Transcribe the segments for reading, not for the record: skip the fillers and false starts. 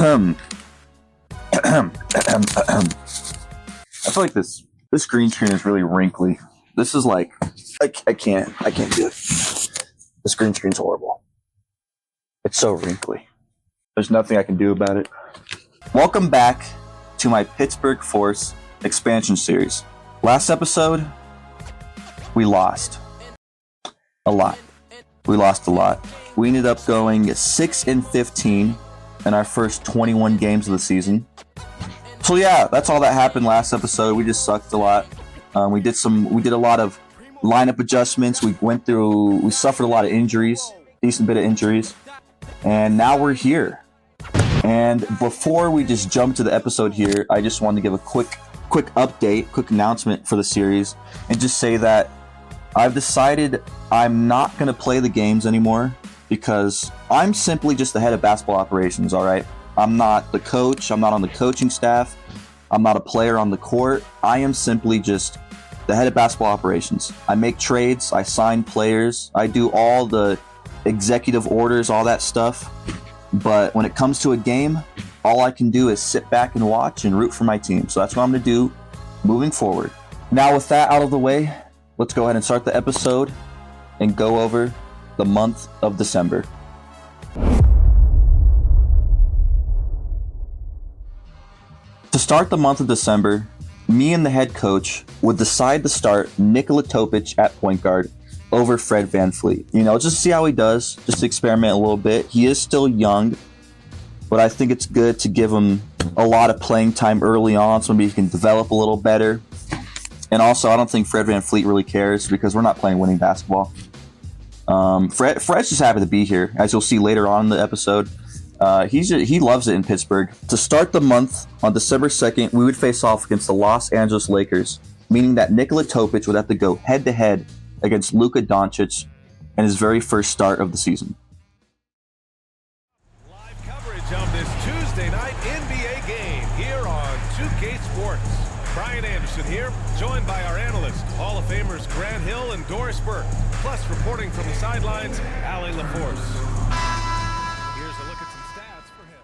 feel like this green screen is really wrinkly. This is like, I can't do it. This green screen's horrible. It's so wrinkly. There's nothing I can do about it. Welcome back to my Pittsburgh Force expansion series. Last episode, we lost a lot. We lost a lot. We ended up going 6-15 in our first 21 games of the season. So yeah, that's all that happened last episode. We just sucked a lot. We did a lot of lineup adjustments. We suffered a lot of injuries, decent bit of injuries, and now we're here. And before we just jump to the episode here, I just wanted to give a quick update, quick announcement for the series, and just say that I've decided I'm not going to play the games anymore because I'm simply just the head of basketball operations, all right? I'm not the coach. I'm not on the coaching staff. I'm not a player on the court. I am simply just the head of basketball operations. I make trades. I sign players. I do all the executive orders, all that stuff. But when it comes to a game, all I can do is sit back and watch and root for my team. So that's what I'm going to do moving forward. Now with that out of the way, let's go ahead and start the episode and go over the month of December. To start the month of December, me and the head coach would decide to start Nikola Topic at point guard over Fred VanVleet. Just see how he does, just to experiment a little bit. He is still young, but I think it's good to give him a lot of playing time early on so maybe he can develop a little better. And also, I don't think Fred VanVleet really cares because we're not playing winning basketball. Fred's just happy to be here, as you'll see later on in the episode. He loves it in Pittsburgh. To start the month, on December 2nd, we would face off against the Los Angeles Lakers, meaning that Nikola Topic would have to go head-to-head against Luka Doncic in his very first start of the season. Live coverage of this Tuesday night NBA game here on 2K Sports. Brian Anderson here, joined by our analysts, Hall of Famers Grant Hill and Doris Burke, plus reporting from the sidelines, Allie LaForce. Here's a look at some stats for him.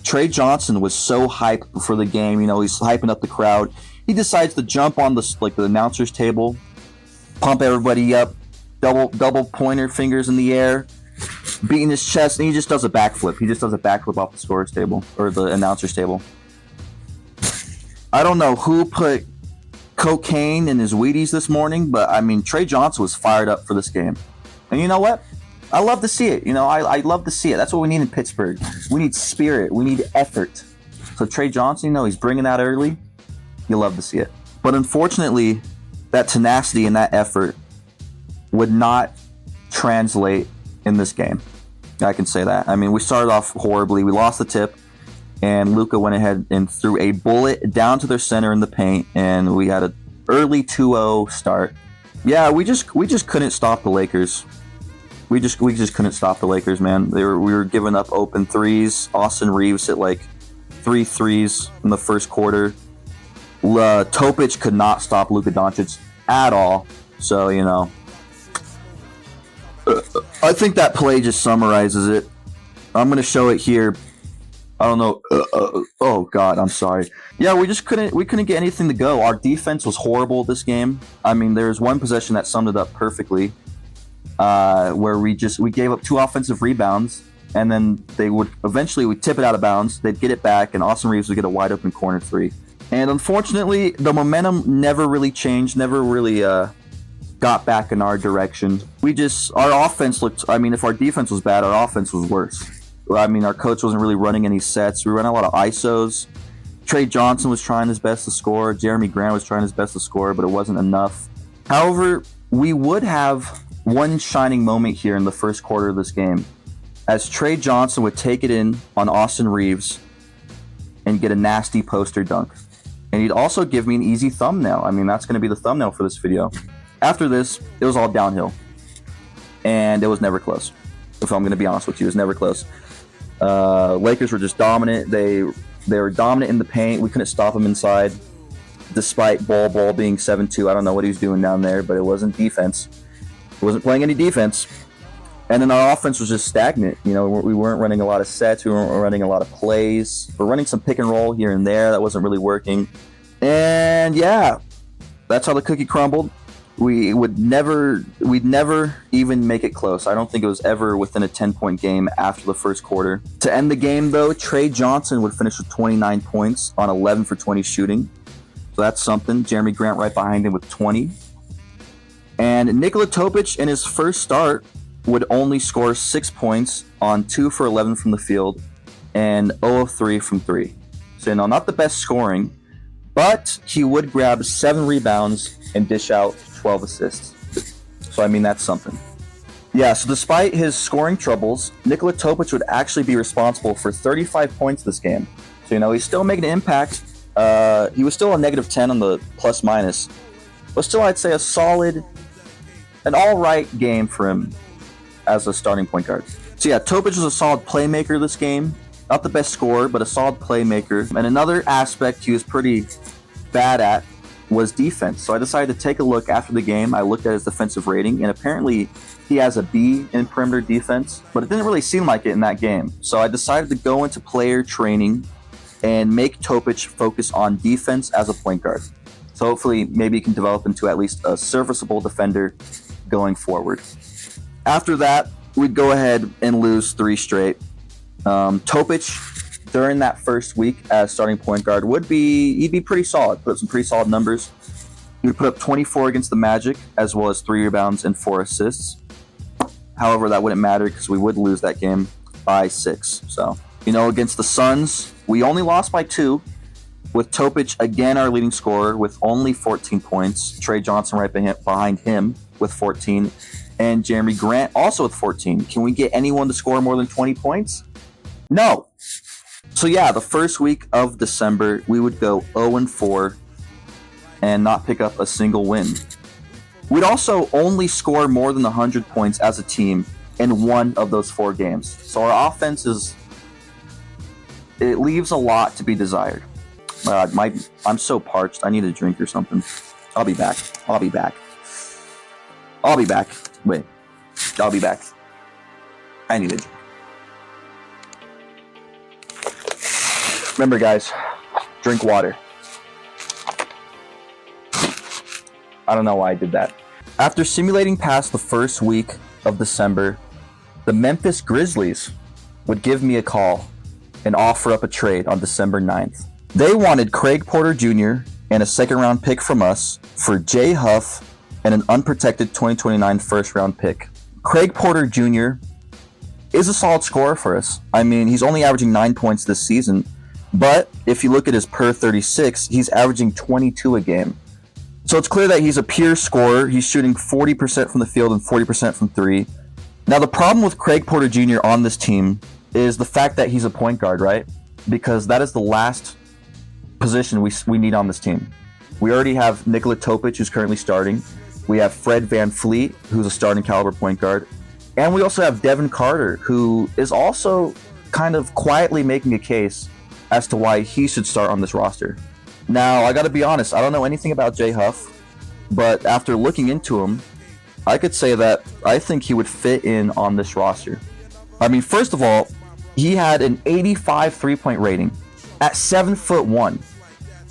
Trey Johnson was so hyped before the game. He's hyping up the crowd. He decides to jump on the announcer's table, pump everybody up, double pointer fingers in the air, beating his chest, and he just does a backflip. He just does a backflip off the scorer's table or the announcer's table. I don't know who put cocaine in his Wheaties this morning, but Trey Johnson was fired up for this game. And you know what? I love to see it. I love to see it. That's what we need in Pittsburgh. We need spirit. We need effort. So Trey Johnson, he's bringing that early. You love to see it. But unfortunately, that tenacity and that effort would not translate in this game. I can say that. We started off horribly. We lost the tip. And Luka went ahead and threw a bullet down to their center in the paint, and we had an early 2-0 start. Yeah, we just couldn't stop the Lakers. We just couldn't stop the Lakers, man. We were giving up open threes. Austin Reeves hit like 3 threes in the first quarter. Topic could not stop Luka Doncic at all. So I think that play just summarizes it. I'm gonna show it here. I don't know. Oh God, I'm sorry. Yeah, we couldn't get anything to go. Our defense was horrible this game. There was one possession that summed it up perfectly, where we gave up 2 offensive rebounds, and then they would eventually tip it out of bounds. They'd get it back, and Austin Reeves would get a wide open corner 3. And unfortunately, the momentum never really changed. Never really got back in our direction. Our offense looked. If our defense was bad, our offense was worse. Our coach wasn't really running any sets. We ran a lot of ISOs. Trey Johnson was trying his best to score. Jeremy Grant was trying his best to score, but it wasn't enough. However, we would have one shining moment here in the first quarter of this game, as Trey Johnson would take it in on Austin Reeves and get a nasty poster dunk. And he'd also give me an easy thumbnail. That's going to be the thumbnail for this video. After this, it was all downhill. And it was never close. If I'm going to be honest with you, it was never close. Lakers were just dominant. They were dominant in the paint. We couldn't stop them inside, despite Ball being 7'2". I don't know what he was doing down there, but it wasn't defense. He wasn't playing any defense. And then our offense was just stagnant. You know, we weren't running a lot of sets. We weren't running a lot of plays. We're running some pick and roll here and there. That wasn't really working. And yeah, that's how the cookie crumbled. We'd never even make it close. I don't think it was ever within a 10-point game after the first quarter. To end the game, though, Trey Johnson would finish with 29 points on 11 for 20 shooting. So that's something. Jeremy Grant right behind him with 20. And Nikola Topic in his first start would only score 6 points on 2 for 11 from the field and 0 of 3 from 3. So, not the best scoring, but he would grab 7 rebounds and dish out 12 assists. So, that's something. Yeah, so despite his scoring troubles, Nikola Topic would actually be responsible for 35 points this game. So, he's still making an impact. He was still a negative 10 on the plus minus, but still I'd say an all right game for him as a starting point guard. So yeah, Topic was a solid playmaker this game. Not the best scorer, but a solid playmaker. And another aspect he was pretty bad at was defense. So I decided to take a look after the game. I looked at his defensive rating, and apparently he has a B in perimeter defense, but it didn't really seem like it in that game. So I decided to go into player training and make Topic focus on defense as a point guard. So hopefully maybe he can develop into at least a serviceable defender going forward. After that, we'd go ahead and lose 3 straight. Topic, during that first week as starting point guard, he'd be pretty solid, put up some pretty solid numbers. He would put up 24 against the Magic, as well as 3 rebounds and 4 assists. However, that wouldn't matter because we would lose that game by 6. So, against the Suns, we only lost by 2, with Topic again our leading scorer with only 14 points. Trey Johnson right behind him with 14. And Jeremy Grant also with 14. Can we get anyone to score more than 20 points? No. So yeah, the first week of December, we would go 0-4 and not pick up a single win. We'd also only score more than 100 points as a team in one of those 4 games. So our offense it leaves a lot to be desired. I'm so parched. I need a drink or something. I'll be back. Wait, I'll be back. I need a drink. Remember, guys, drink water. I don't know why I did that. After simulating past the first week of December, the Memphis Grizzlies would give me a call and offer up a trade on December 9th. They wanted Craig Porter Jr. and a second-round pick from us for Jay Huff and an unprotected 2029 first-round pick. Craig Porter Jr. is a solid scorer for us. He's only averaging 9 points this season, but if you look at his per 36, he's averaging 22 a game. So it's clear that he's a pure scorer. He's shooting 40% from the field and 40% from 3. Now, the problem with Craig Porter Jr. on this team is the fact that he's a point guard, right? Because that is the last position we need on this team. We already have Nikola Topic, who's currently starting. We have Fred VanVleet, who's a starting caliber point guard. And we also have Devin Carter, who is also kind of quietly making a case as to why he should start on this roster. Now, I gotta be honest, I don't know anything about Jay Huff, but after looking into him, I could say that I think he would fit in on this roster. First of all, he had an 85 three-point rating at 7'1".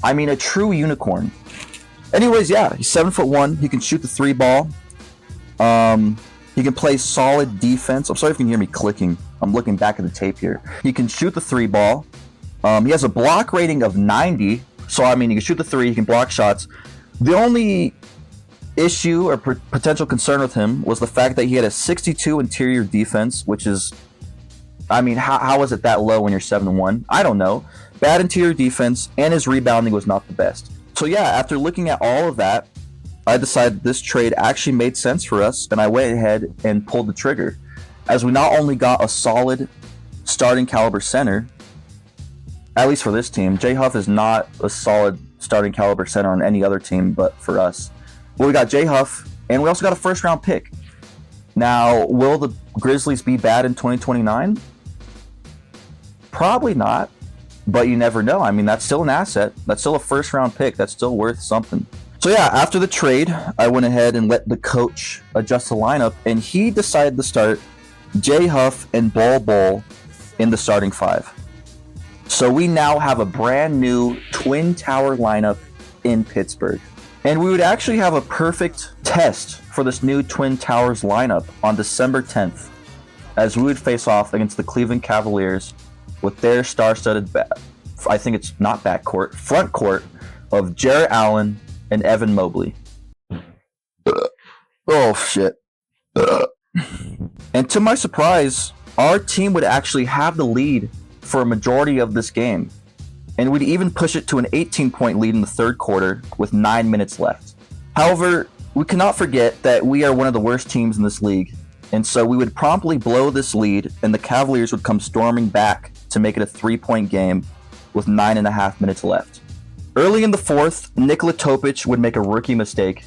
A true unicorn. Anyways, yeah, he's 7'1". He can shoot the 3 ball. He can play solid defense. I'm sorry if you can hear me clicking. I'm looking back at the tape here. He can shoot the 3 ball. He has a block rating of 90. So, he can shoot the 3. He can block shots. The only issue or potential concern with him was the fact that he had a 62 interior defense, which is, how is it that low when you're 7'1"? I don't know. Bad interior defense, and his rebounding was not the best. So yeah, after looking at all of that, I decided this trade actually made sense for us, and I went ahead and pulled the trigger, as we not only got a solid starting caliber center, at least for this team. Jay Huff is not a solid starting caliber center on any other team but for us. But we got Jay Huff, and we also got a first round pick. Now, will the Grizzlies be bad in 2029? Probably not, but you never know. That's still an asset. That's still a first round pick. That's still worth something. So yeah, after the trade, I went ahead and let the coach adjust the lineup, and he decided to start Jay Huff, and Bol Bol in the starting five. So we now have a brand new Twin Tower lineup in Pittsburgh. And we would actually have a perfect test for this new Twin Towers lineup on December 10th, as we would face off against the Cleveland Cavaliers with their star-studded, I think it's not backcourt, front court of Jarrett Allen and Evan Mobley. Oh, shit. And to my surprise, our team would actually have the lead for a majority of this game. And we'd even push it to an 18-point lead in the third quarter with 9 minutes left. However, we cannot forget that we are one of the worst teams in this league. And so we would promptly blow this lead, and the Cavaliers would come storming back to make it a 3-point game with 9.5 minutes left. Early in the fourth, Nikola Topic would make a rookie mistake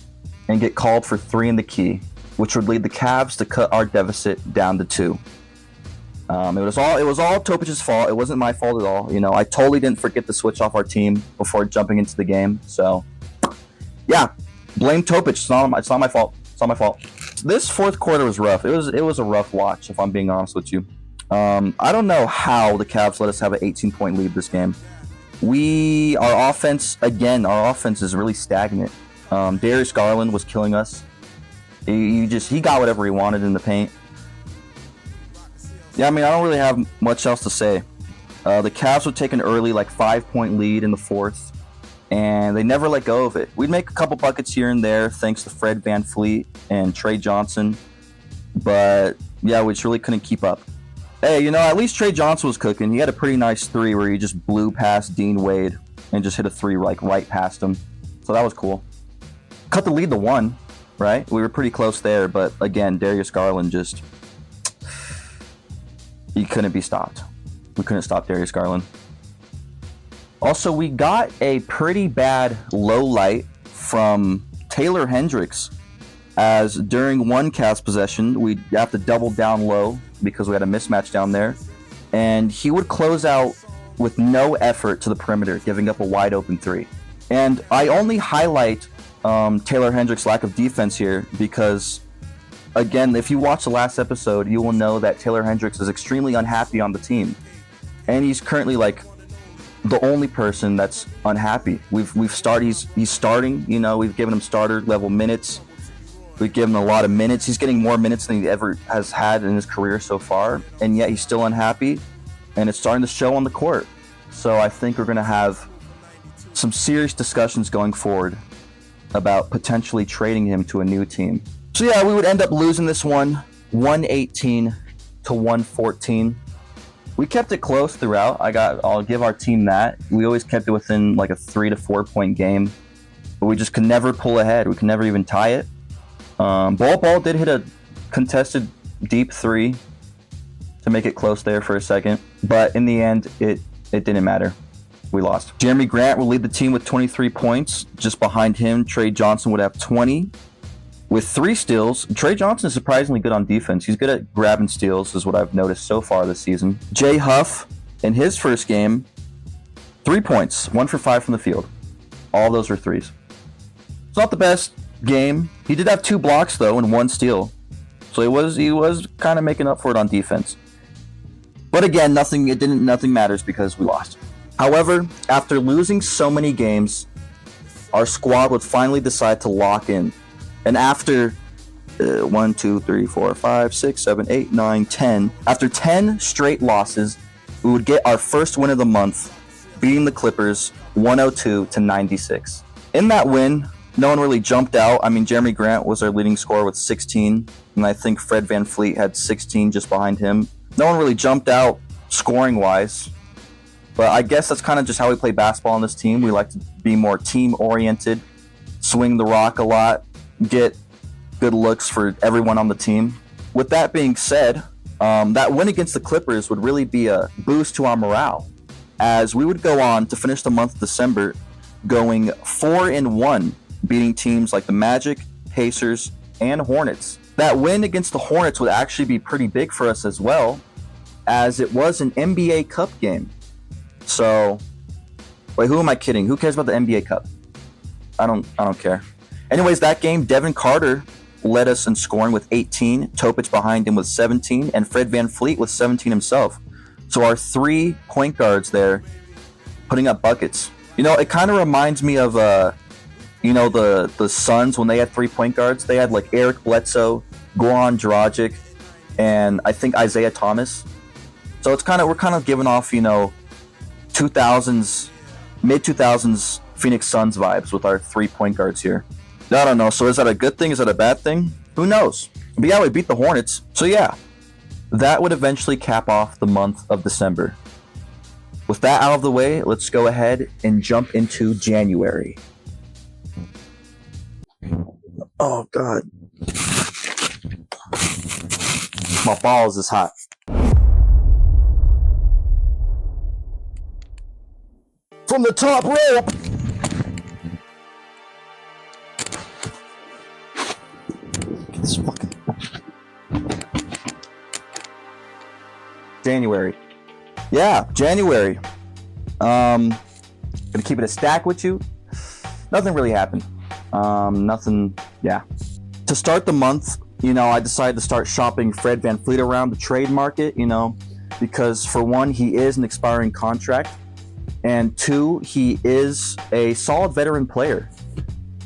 and get called for 3 in the key, which would lead the Cavs to cut our deficit down to 2. It was all Topic's fault. It wasn't my fault at all. You know, I totally didn't forget to switch off our team before jumping into the game. So, yeah, blame Topic. It's not my fault. It's not my fault. This fourth quarter was rough. It was a rough watch, if I'm being honest with you. I don't know how the Cavs let us have an 18-point lead this game. Our offense is really stagnant. Darius Garland was killing us. He got whatever he wanted in the paint. Yeah, I mean, I don't really have much else to say. The Cavs would take an early, 5-point lead in the fourth, and they never let go of it. We'd make a couple buckets here and there thanks to Fred VanVleet and Trey Johnson, but yeah, we just really couldn't keep up. Hey, at least Trey Johnson was cooking. He had a pretty nice 3 where he just blew past Dean Wade and just hit a 3 right past him, so that was cool. Cut the lead to 1, right? We were pretty close there, but again, Darius Garland he couldn't be stopped. We couldn't stop Darius Garland. Also, we got a pretty bad low light from Taylor Hendricks, as during one Cavs possession, we'd have to double down low because we had a mismatch down there, and he would close out with no effort to the perimeter, giving up a wide open 3. And I only highlight Taylor Hendricks' lack of defense here because, again, if you watch the last episode, you will know that Taylor Hendricks is extremely unhappy on the team. And he's currently the only person that's unhappy. He's starting, we've given him starter level minutes. We've given him a lot of minutes. He's getting more minutes than he ever has had in his career so far. And yet he's still unhappy. And it's starting to show on the court. So I think we're going to have some serious discussions going forward about potentially trading him to a new team. So yeah, we would end up losing this one, 118 to 114. We kept it close throughout. I'll give our team that. We always kept it within a 3 to 4 point game, but we just could never pull ahead. We could never even tie it. Bol did hit a contested deep 3 to make it close there for a second, but in the end, it didn't matter. We lost. Jeremy Grant will lead the team with 23 points. Just behind him, Trey Johnson would have 20. With 3 steals, Trey Johnson is surprisingly good on defense. He's good at grabbing steals, is what I've noticed so far this season. Jay Huff, in his first game, 3 points, 1 for 5 from the field. All those were 3s. It's not the best game. He did have 2 blocks, though, and 1 steal. So he was kind of making up for it on defense. But again, nothing matters because we lost. However, after losing so many games, our squad would finally decide to lock in. And after 1, 2, 3, 4, 5, 6, 7, 8, 9, 10, after 10 straight losses, we would get our first win of the month, beating the Clippers 102 to 96. In that win, no one really jumped out. I mean, Jeremy Grant was our leading scorer with 16, and I think Fred VanVleet had 16 just behind him. No one really jumped out scoring-wise. But I guess that's kind of just how we play basketball on this team. We like to be more team-oriented, swing the rock a lot, get good looks for everyone on the team. With that being said, that win against the Clippers would really be a boost to our morale, as we would go on to finish the month of December going 4-1, beating teams like the Magic, Pacers, and Hornets. That win against the Hornets would actually be pretty big for us as well, as it was an NBA Cup game. So, wait, who am I kidding? Who cares about the NBA Cup? I don't care. Anyways, that game, Devin Carter led us in scoring with 18, Topic behind him with 17, and Fred VanVleet with 17 himself. So our 3 point guards there putting up buckets. It kind of reminds me of the Suns when they had 3 point guards. They had like Eric Bledsoe, Goran Dragic, and I think Isaiah Thomas. So we're kind of giving off 2000s, mid 2000s Phoenix Suns vibes with our 3 point guards here. I don't know. So is that a good thing? Is that a bad thing? Who knows? But yeah, we beat the Hornets. So yeah, that would eventually cap off the month of December. With that out of the way, let's go ahead and jump into January. Oh, God. My balls is hot. From the top rope. Get this fucking... January. Yeah, January. Gonna keep it a stack with you. Nothing really happened. Nothing, yeah. To start the month, I decided to start shopping Fred VanVleet around the trade market, because for one, he is an expiring contract, and 2, he is a solid veteran player.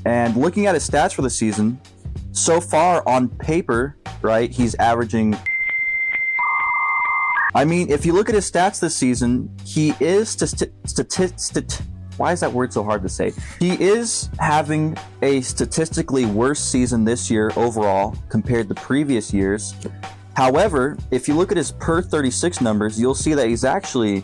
And looking at his stats for the season, so far on paper, right, he's averaging... if you look at his stats this season, he is why is that word so hard to say? He is having a statistically worse season this year overall compared to previous years. However, if you look at his per 36 numbers, you'll see that he'd actually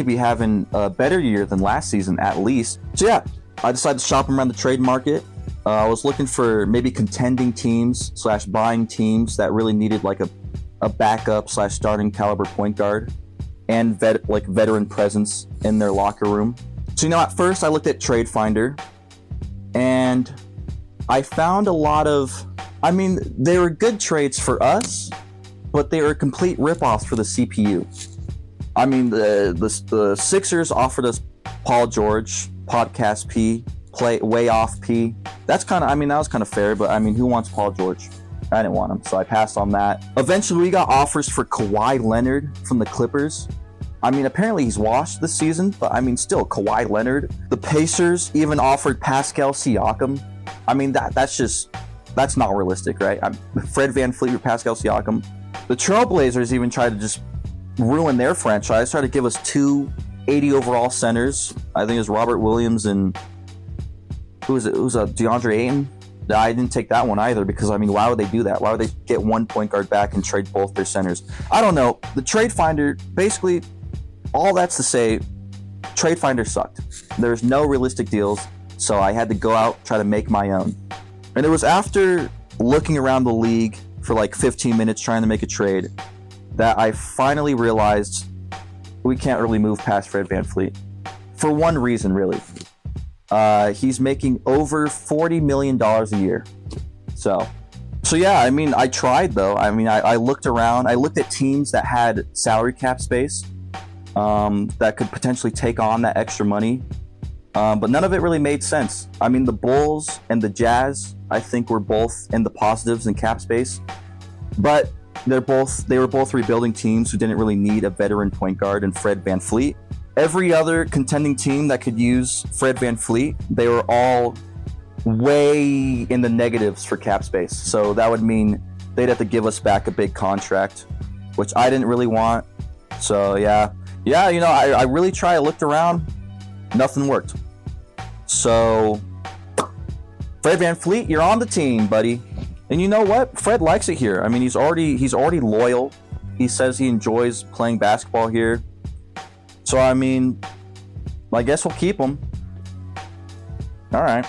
be having a better year than last season at least. So yeah, I decided to shop him around the trade market. I was looking for maybe contending teams / buying teams that really needed like a backup / starting caliber point guard and veteran presence in their locker room. So at first I looked at Trade Finder and I found a lot of, they were good trades for us, but they were complete ripoffs for the CPU. The Sixers offered us Paul George, Podcast P, play way off P. That's kind of, that was kind of fair, but who wants Paul George? I didn't want him, so I passed on that. Eventually, we got offers for Kawhi Leonard from the Clippers. Apparently he's washed this season, but still, Kawhi Leonard. The Pacers even offered Pascal Siakam. That's not realistic, right? Fred VanVleet or Pascal Siakam. The Trailblazers even tried to just ruin their franchise, tried to give us 2 80 overall centers. I think it was Robert Williams and who was it? It was DeAndre Ayton. I didn't take that one either because, why would they do that? Why would they get 1 point guard back and trade both their centers? I don't know. The Trade Finder, basically, all that's to say, Trade Finder sucked. There's no realistic deals, so I had to go out, try to make my own. And it was after looking around the league for like 15 minutes trying to make a trade that I finally realized we can't really move past Fred VanVleet. For one reason, really. He's making over $40 million a year. So yeah, I tried though. I looked around. I looked at teams that had salary cap space that could potentially take on that extra money. But none of it really made sense. The Bulls and the Jazz, I think, were both in the positives in cap space. But they were both rebuilding teams who didn't really need a veteran point guard in Fred VanVleet. Every other contending team that could use Fred VanVleet, they were all way in the negatives for cap space. So that would mean they'd have to give us back a big contract, which I didn't really want. So yeah, I really tried. I looked around, nothing worked. So Fred VanVleet, you're on the team, buddy. And you know what? Fred likes it here. He's already loyal. He says he enjoys playing basketball here. So, I guess we'll keep him. All right.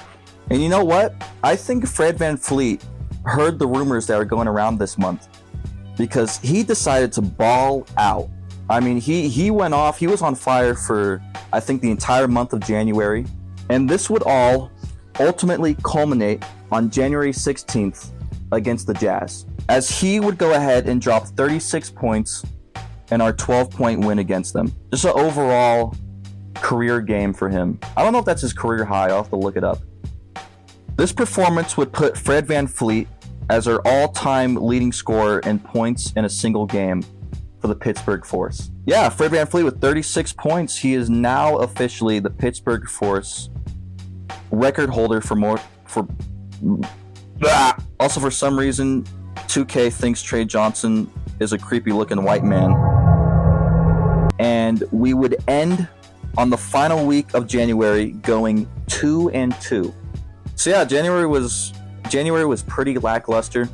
And you know what? I think Fred VanVleet heard the rumors that were going around this month because he decided to ball out. He went off. He was on fire for, I think, the entire month of January. And this would all ultimately culminate on January 16th against the Jazz, as he would go ahead and drop 36 points in our 12-point win against them. Just an overall career game for him. I don't know if that's his career high. I'll have to look it up. This performance would put Fred VanVleet as our all-time leading scorer in points in a single game for the Pittsburgh Force. Yeah, Fred VanVleet with 36 points. He is now officially the Pittsburgh Force record holder Also, for some reason, 2K thinks Trey Johnson is a creepy-looking white man. And we would end on the final week of January going 2-2. So yeah, January was pretty lackluster.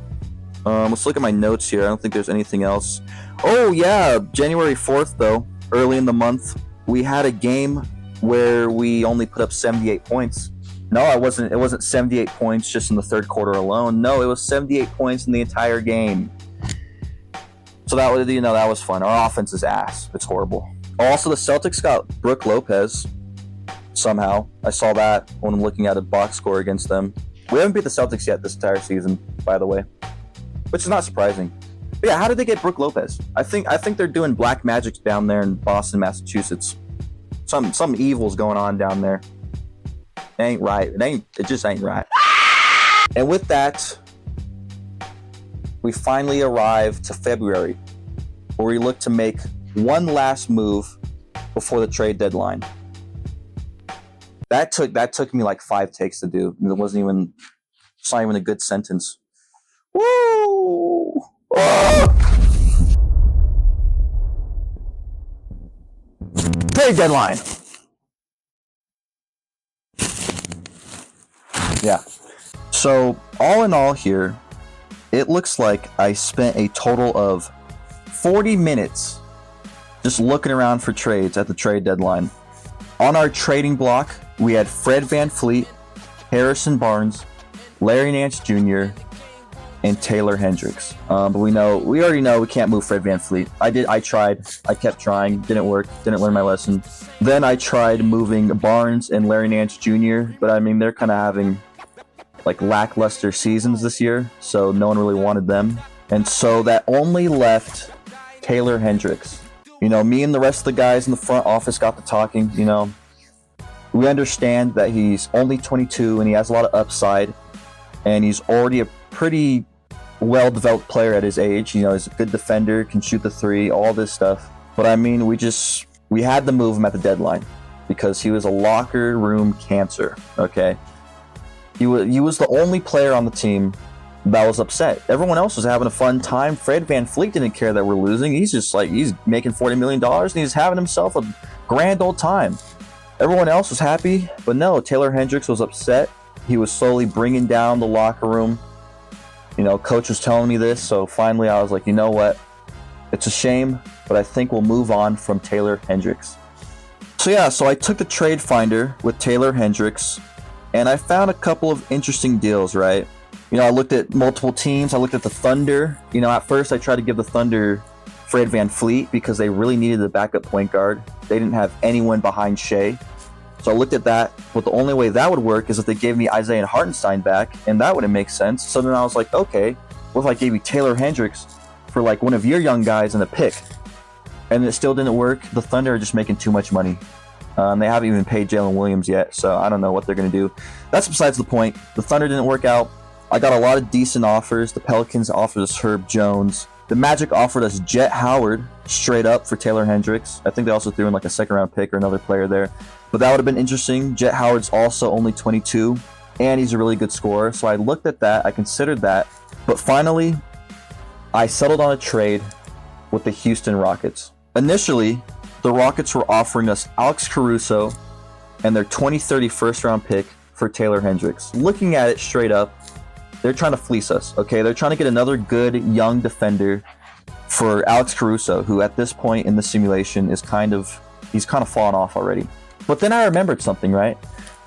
Let's look at my notes here. I don't think there's anything else. Oh yeah, January 4th though, early in the month, we had a game where we only put up 78 points. No, it wasn't 78 points just in the third quarter alone. No, it was 78 points in the entire game. So that was fun. Our offense is ass. It's horrible. Also, the Celtics got Brook Lopez somehow. I saw that when I'm looking at a box score against them. We haven't beat the Celtics yet this entire season, by the way, which is not surprising. But yeah, how did they get Brook Lopez? I think they're doing black magic down there in Boston, Massachusetts. Some evil's going on down there. It ain't right. It just ain't right. And with that, we finally arrive to February, where we look to make one last move before the trade deadline. That took me like 5 takes to do. It's not even a good sentence. Woo! Oh! Trade deadline. Yeah. So all in all here, it looks like I spent a total of 40 minutes just looking around for trades at the trade deadline. On our trading block, we had Fred VanVleet, Harrison Barnes, Larry Nance Jr., and Taylor Hendricks. But we already know we can't move Fred VanVleet. I tried. I kept trying. Didn't work. Didn't learn my lesson. Then I tried moving Barnes and Larry Nance Jr., but I mean, they're kind of having like lackluster seasons this year, so no one really wanted them. And so that only left Taylor Hendricks. Me and the rest of the guys in the front office got to talking. We understand that he's only 22 and he has a lot of upside, and he's already a pretty well-developed player at his age. He's a good defender, can shoot the three, all this stuff. But I mean, we had to move him at the deadline because he was a locker room cancer. Okay, he was the only player on the team that was upset. Everyone else was having a fun time. Fred VanVleet didn't care that we're losing. He's making $40 million and he's having himself a grand old time. Everyone else was happy, but no, Taylor Hendricks was upset. He was slowly bringing down the locker room. Coach was telling me this, so finally I was like, you know what? It's a shame, but I think we'll move on from Taylor Hendricks. So I took the trade finder with Taylor Hendricks, and I found a couple of interesting deals, right? I looked at multiple teams. I looked at the Thunder. At first I tried to give the Thunder Fred VanVleet because they really needed a backup point guard. They didn't have anyone behind Shea. So I looked at that, but the only way that would work is if they gave me Isaiah Hartenstein back, and that wouldn't make sense. So then I was like, okay, what if I gave you Taylor Hendricks for like one of your young guys and a pick? And it still didn't work. The Thunder are just making too much money. They haven't even paid Jalen Williams yet, so I don't know what they're going to do. That's besides the point. The Thunder didn't work out. I got a lot of decent offers. The Pelicans offered us Herb Jones. The Magic offered us Jet Howard straight up for Taylor Hendricks. I think they also threw in like a second-round pick or another player there. But that would have been interesting. Jet Howard's also only 22, and he's a really good scorer. So I looked at that. I considered that. But finally, I settled on a trade with the Houston Rockets. Initially, the Rockets were offering us Alex Caruso and their 2030 first-round pick for Taylor Hendricks. Looking at it straight up, they're trying to fleece us, okay? They're trying to get another good young defender for Alex Caruso, who at this point in the simulation is he's kind of fallen off already. But then I remembered something, right?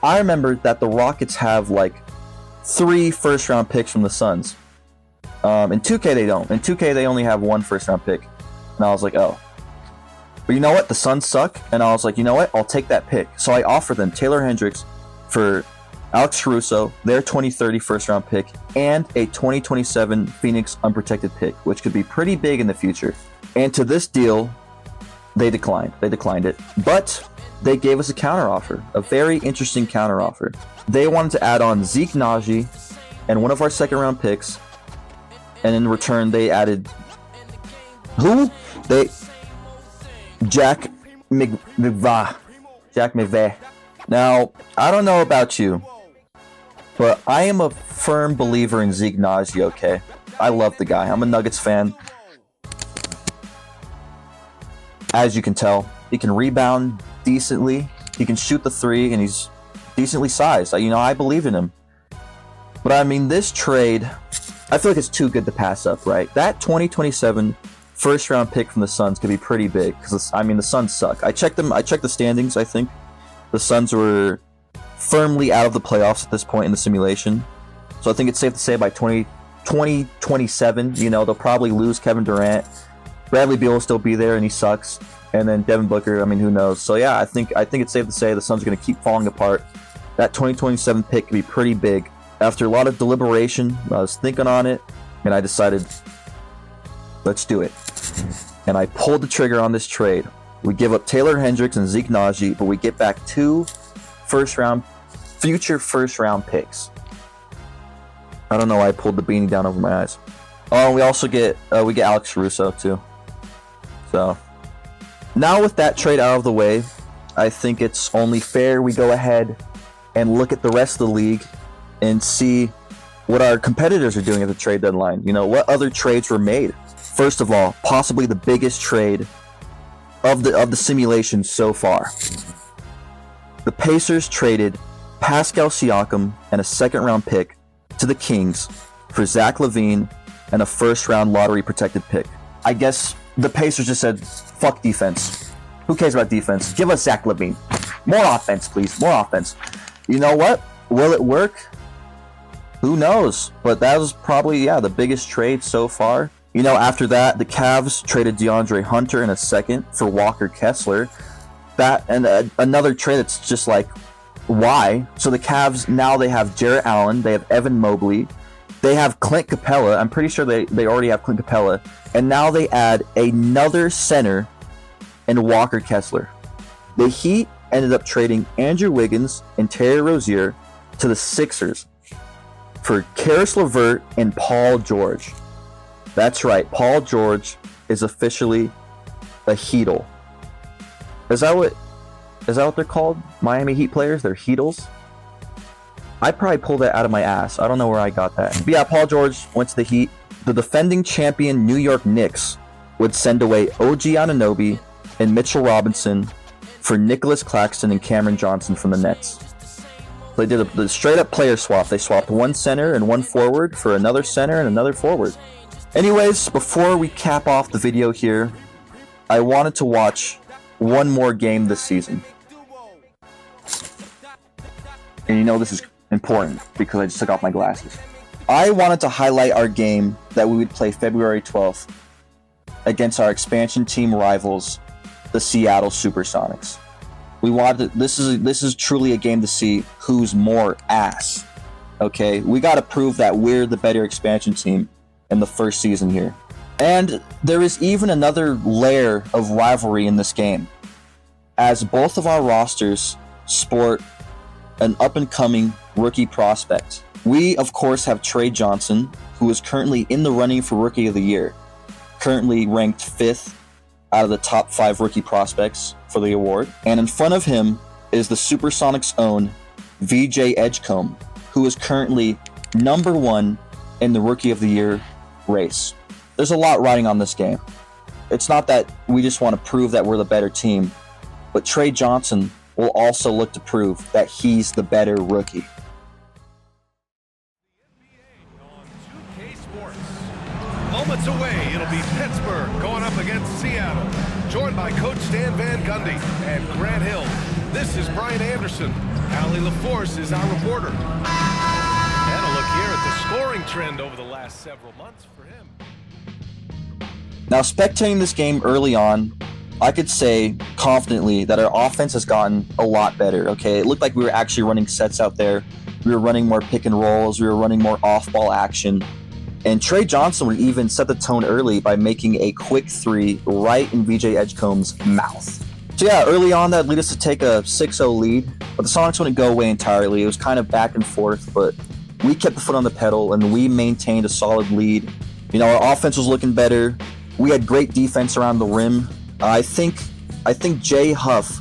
I remembered that the Rockets have like 3 first-round picks from the Suns. In 2K they don't. In 2K they only have 1 first-round pick. And I was like, oh. But you know what? The Suns suck. And I was like, you know what? I'll take that pick. So I offered them Taylor Hendricks for Alex Caruso, their 2030 first-round pick, and a 2027 Phoenix unprotected pick, which could be pretty big in the future. And to this deal, they declined. They declined it. But they gave us a counteroffer, a very interesting counteroffer. They wanted to add on Zeke Najee and one of our second-round picks, and in return they added Jack McVay. Now, I don't know about you, but I am a firm believer in Zeke Najee, okay? I love the guy. I'm a Nuggets fan. As you can tell, he can rebound decently. He can shoot the three, and he's decently sized. I believe in him. But I mean, this trade, I feel like it's too good to pass up, right? That 2027 first-round pick from the Suns could be pretty big because the Suns suck. I checked the standings. I think the Suns were firmly out of the playoffs at this point in the simulation. So I think it's safe to say by 2027, they'll probably lose Kevin Durant. Bradley Beal will still be there, and he sucks. And then Devin Booker, who knows? So yeah, I think it's safe to say the Suns are going to keep falling apart. That 2027 pick could be pretty big. After a lot of deliberation, I was thinking on it, and I decided, let's do it. And I pulled the trigger on this trade. We give up Taylor Hendricks and Zeke Najee, but we get back 2 future first-round picks. I don't know why I pulled the beanie down over my eyes. Oh, and we also get Alex Russo too. So now with that trade out of the way, I think it's only fair we go ahead and look at the rest of the league and see what our competitors are doing at the trade deadline. What other trades were made. First of all, possibly the biggest trade of the simulation so far. The Pacers traded Pascal Siakam and a second-round pick to the Kings for Zach LaVine and a first-round lottery-protected pick. I guess the Pacers just said, fuck defense. Who cares about defense? Give us Zach LaVine. More offense, please. More offense. You know what? Will it work? Who knows? But that was probably, the biggest trade so far. After that, the Cavs traded DeAndre Hunter in a second for Walker Kessler. That and another trade that's just like, why? So the Cavs, now they have Jarrett Allen, they have Evan Mobley, they have Clint Capella. I'm pretty sure they already have Clint Capella. And now they add another center in Walker Kessler. The Heat ended up trading Andrew Wiggins and Terry Rozier to the Sixers for Karis LeVert and Paul George. That's right, Paul George is officially a Heatle. Is that what they're called? Miami Heat players? They're Heatles? I probably pulled that out of my ass. I don't know where I got that. But yeah, Paul George went to the Heat. The defending champion New York Knicks would send away OG Anunoby and Mitchell Robinson for Nicholas Claxton and Cameron Johnson from the Nets. They did a straight-up player swap. They swapped one center and one forward for another center and another forward. Anyways, before we cap off the video here, I wanted to watch one more game this season. And this is important because I just took off my glasses. I wanted to highlight our game that we would play February 12th against our expansion team rivals, the Seattle Supersonics. This is truly a game to see who's more ass. Okay, we got to prove that we're the better expansion team in the first season here. And there is even another layer of rivalry in this game, as both of our rosters sport an up-and-coming rookie prospect. We, of course, have Trey Johnson, who is currently in the running for Rookie of the Year, currently ranked 5th out of the top 5 rookie prospects for the award. And in front of him is the Supersonics' own VJ Edgecombe, who is currently number 1 in the Rookie of the Year race. There's a lot riding on this game. It's not that we just want to prove that we're the better team, but Trey Johnson will also look to prove that he's the better rookie. Moments away, it'll be Pittsburgh going up against Seattle. Joined by Coach Stan Van Gundy and Grant Hill. This is Brian Anderson. Allie LaForce is our reporter. And a look here at the scoring trend over the last several months for him. Now, spectating this game early on, I could say confidently that our offense has gotten a lot better, okay? It looked like we were actually running sets out there. We were running more pick and rolls. We were running more off-ball action. And Trey Johnson would even set the tone early by making a quick 3 right in VJ Edgecombe's mouth. So yeah, early on that led us to take a 6-0 lead, but the Sonics wouldn't go away entirely. It was kind of back and forth, but we kept the foot on the pedal and we maintained a solid lead. You know, our offense was looking better. We had great defense around the rim. I think Jay Huff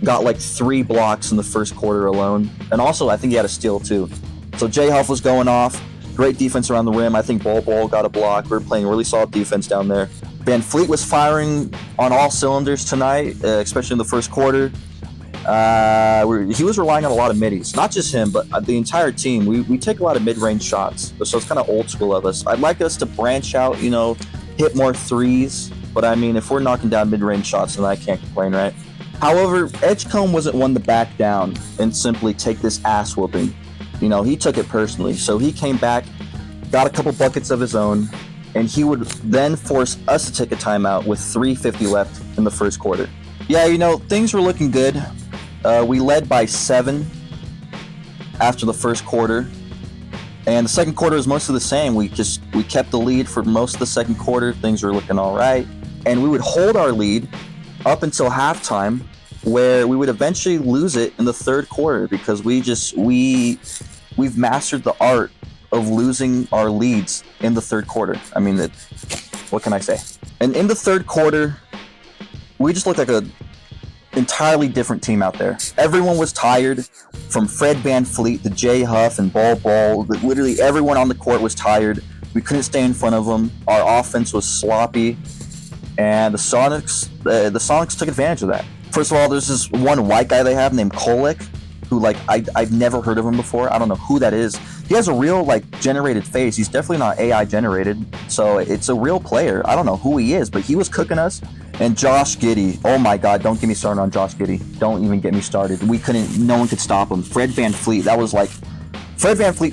got like 3 blocks in the first quarter alone, and also I think he had a steal too. So Jay Huff was going off. Great defense around the rim. I think Ball got a block. We were playing really solid defense down there. Van Fleet was firing on all cylinders tonight, especially in the first quarter. He was relying on a lot of middies. Not just him, but the entire team. We take a lot of mid-range shots, so it's kind of old school of us. I'd like us to branch out, you know, hit more threes. But I mean, if we're knocking down mid-range shots, then I can't complain, right? However, Edgecombe wasn't one to back down and simply take this ass whooping. You know, he took it personally. So he came back, got a couple buckets of his own, and he would then force us to take a timeout with 3:50 left in the first quarter. Yeah, you know, things were looking good. We led by 7 after the first quarter, and the second quarter was mostly the same. We kept the lead for most of the second quarter. Things were looking all right, and we would hold our lead up until halftime, where we would eventually lose it in the third quarter because we've mastered the art of losing our leads in the third quarter. I mean, what can I say? And in the third quarter, we just looked like a entirely different team out there. Everyone was tired, from Fred Van Fleet to Jay Huff and Ball. Literally everyone on the court was tired. We couldn't stay in front of them. Our offense was sloppy, and the Sonics took advantage of that. First of all, there's this one white guy they have named Kolek, who I've never heard of him before. I don't know who that is. He has a real generated face. He's definitely not AI generated, so it's a real player. I don't know who he is, but he was cooking us. And Josh Giddey, oh my God, don't get me started on Josh Giddey. Don't even get me started. No one could stop him. Fred Van Fleet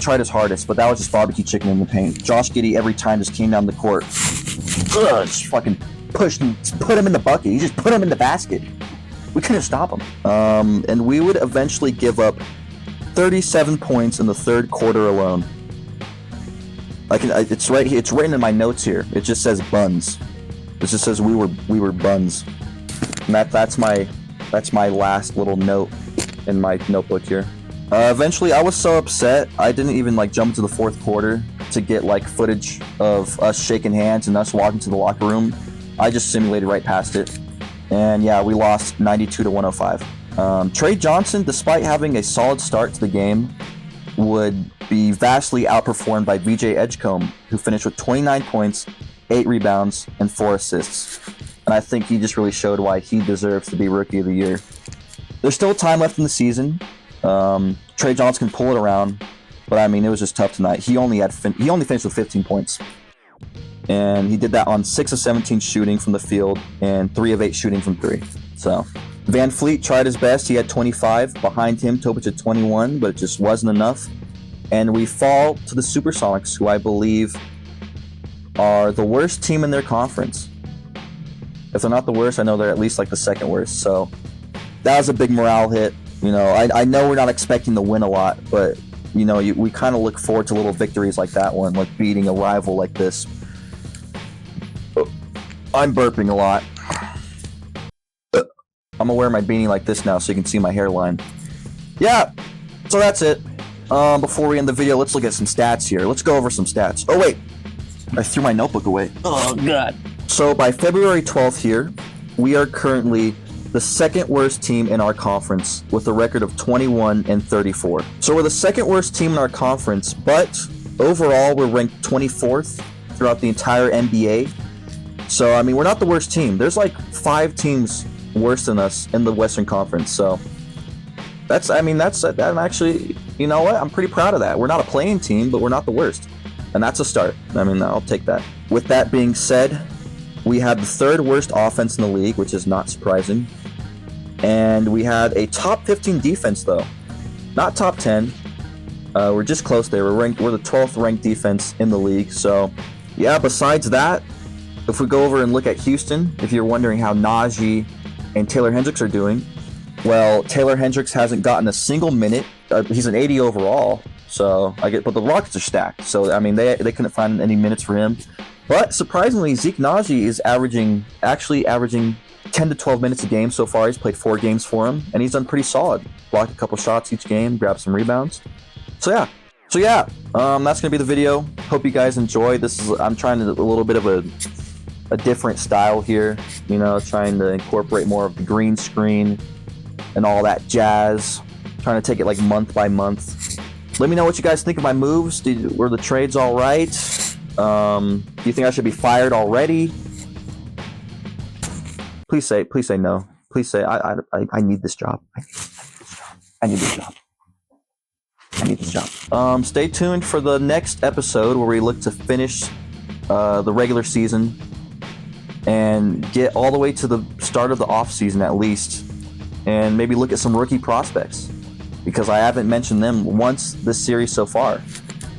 tried his hardest, but that was just barbecue chicken in the paint. Josh Giddey every time just came down the court, just fucking pushed him, put him in the bucket. He just put him in the basket. We couldn't stop him. And we would eventually give up 37 points in the third quarter alone. It's right here. It's written in my notes here. It just says buns. It just says we were buns. And that's my last little note in my notebook here. Eventually, I was so upset I didn't even jump into the fourth quarter to get footage of us shaking hands and us walking to the locker room. I just simulated right past it. And yeah, we lost 92-105. Trey Johnson, despite having a solid start to the game, would be vastly outperformed by VJ Edgecombe, who finished with 29 points, 8 rebounds, and 4 assists. And I think he just really showed why he deserves to be Rookie of the Year. There's still time left in the season. Trey Johnson can pull it around, but I mean, it was just tough tonight. He only finished with 15 points. And he did that on 6 of 17 shooting from the field and 3 of 8 shooting from 3. So Van Fleet tried his best. He had 25. Behind him, Topic had 21, but it just wasn't enough. And we fall to the Supersonics, who I believe are the worst team in their conference. If they're not the worst, I know they're at least the second worst. So that was a big morale hit. You know, I know we're not expecting to win a lot, but you know, we kind of look forward to little victories like that one, like beating a rival like this. I'm burping a lot. I'm gonna wear my beanie like this now so you can see my hairline. Yeah, so that's it. Before we end the video, let's look at some stats here. Let's go over some stats. Oh wait, I threw my notebook away. Oh God. So by February 12th here, we are currently the second worst team in our conference with a record of 21-34. So we're the second worst team in our conference, but overall we're ranked 24th throughout the entire NBA. So I mean, we're not the worst team. There's 5 teams worse than us in the Western Conference. So I'm actually, you know what? I'm pretty proud of that. We're not a playing team, but we're not the worst. And that's a start. I mean, I'll take that. With that being said, we had the 3rd worst offense in the league, which is not surprising. And we had a top 15 defense, though. Not top 10. We're just close there. We're the 12th ranked defense in the league. So, yeah, besides that, if we go over and look at Houston, if you're wondering how Najee and Taylor Hendricks are doing, well, Taylor Hendricks hasn't gotten a single minute. He's an 80 overall, but the Rockets are stacked. So I mean, they couldn't find any minutes for him. But surprisingly, Zeke Najee is averaging 10 to 12 minutes a game so far. He's played 4 games for him, and he's done pretty solid. Blocked a couple shots each game, grabbed some rebounds. So yeah, that's gonna be the video. Hope you guys enjoy. I'm trying to do a little bit of a different style here. You know, trying to incorporate more of the green screen and all that jazz. Trying to take it like month by month. Let me know what you guys think of my moves. Were the trades all right? Do you think I should be fired already? Please say no. Please say I need this job. I need this job. Stay tuned for the next episode where we look to finish the regular season and get all the way to the start of the off season at least, and maybe look at some rookie prospects, because I haven't mentioned them once this series so far.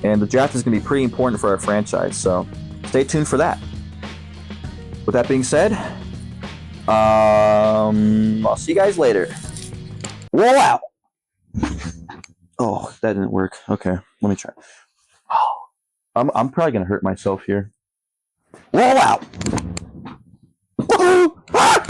And the draft is going to be pretty important for our franchise, so stay tuned for that. With that being said, I'll see you guys later. Roll out! Oh, that didn't work. Okay, let me try. Oh, I'm probably going to hurt myself here. Roll out! Woohoo! Ah!